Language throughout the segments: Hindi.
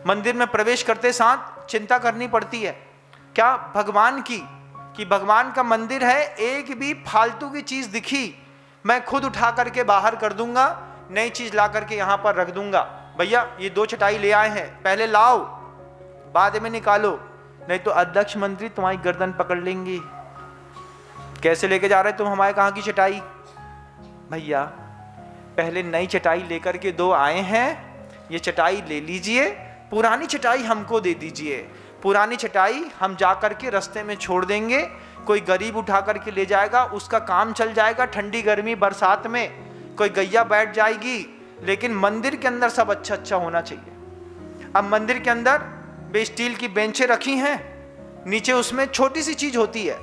मंदिर में प्रवेश करते साथ चिंता करनी पड़ती है क्या भगवान की, कि भगवान का मंदिर है, एक भी फालतू की चीज दिखी मैं खुद उठा करके बाहर कर दूंगा, नई चीज ला करके यहां पर रख दूंगा। भैया ये 2 चटाई ले आए हैं, पहले लाओ बाद में निकालो, नहीं तो अध्यक्ष मंत्री तुम्हारी गर्दन पकड़ लेंगे। कैसे लेके जा रहे तुम हमारे कहाँ की चटाई? भैया पहले नई चटाई लेकर के 2 आए हैं, ये चटाई ले लीजिए, पुरानी चटाई हमको दे दीजिए, पुरानी चटाई हम जा करके रास्ते में छोड़ देंगे, कोई गरीब उठा करके ले जाएगा, उसका काम चल जाएगा, ठंडी गर्मी बरसात में कोई गैया बैठ जाएगी, लेकिन मंदिर के अंदर सब अच्छा अच्छा होना चाहिए। अब मंदिर के अंदर वे स्टील की बेंचें रखी हैं, नीचे उसमें छोटी सी चीज होती है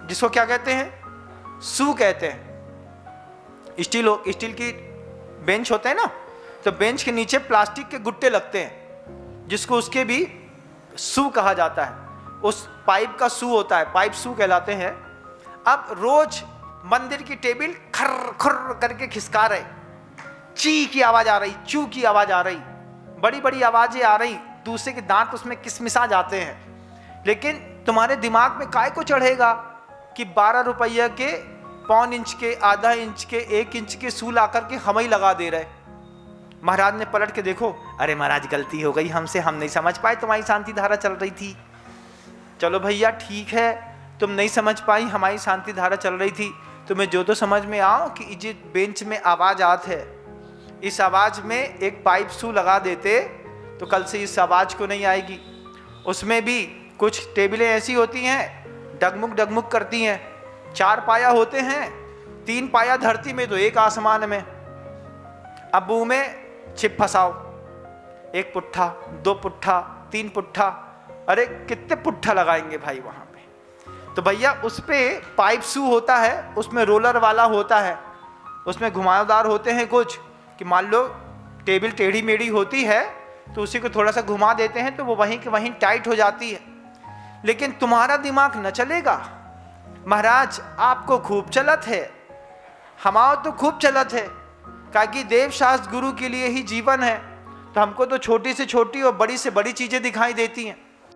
जिसको क्या कहते हैं, सू कहते हैं। स्टील की बेंच होते हैं ना, तो बेंच के नीचे प्लास्टिक के गुट्टे लगते हैं जिसको उसके भी सू कहा जाता है, उस पाइप का सू होता है, पाइप सू कहलाते हैं। अब रोज मंदिर की टेबल खर खर करके खिसका रहे, ची की आवाज आ रही, चू की आवाज आ रही, बड़ी बड़ी आवाजें आ रही, दूसरे के दांत उसमें किसमिसा जाते हैं। लेकिन तुम्हारे दिमाग में काय को चढ़ेगा कि 12 रुपये के, 1.25 इंच के, आधा इंच के, 1 इंच के सू ला करके हम ही लगा दे रहे। महाराज ने पलट के देखो, अरे महाराज गलती हो गई हमसे, हम नहीं समझ पाए तुम्हारी शांति धारा चल रही थी। चलो भैया ठीक है, तुम नहीं समझ पाई, हमारी शांति धारा चल रही थी, तुम्हें जो तो समझ में आओ कि जो बेंच में आवाज आती है, इस आवाज में एक पाइप सू लगा देते तो कल से इस आवाज को नहीं आएगी। उसमें भी कुछ टेबलें ऐसी होती हैं डगमुग डगमुग करती हैं, 4 पाया होते हैं, 3 पाया धरती में तो 1 आसमान में। अब मुंह में छिप फंसाओ, 1 पुट्ठा, 2 पुट्ठा, 3 पुट्ठा, अरे कितने पुट्ठा लगाएंगे भाई वहां पे। तो भैया उस पे पाइप सू होता है, उसमें रोलर वाला होता है, उसमें घुमावदार होते हैं कुछ, कि मान लो टेबल टेढ़ी मेढ़ी होती है तो उसी को थोड़ा सा घुमा देते हैं तो वो वहीं के वहीं टाइट हो जाती है। लेकिन तुम्हारा दिमाग न चलेगा। महाराज आपको खूब चलत है, हमारा तो खूब चलत है, क्योंकि देव शास्त्र गुरु के लिए ही जीवन है, तो हमको तो छोटी से छोटी और बड़ी से बड़ी चीजें दिखाई देती हैं।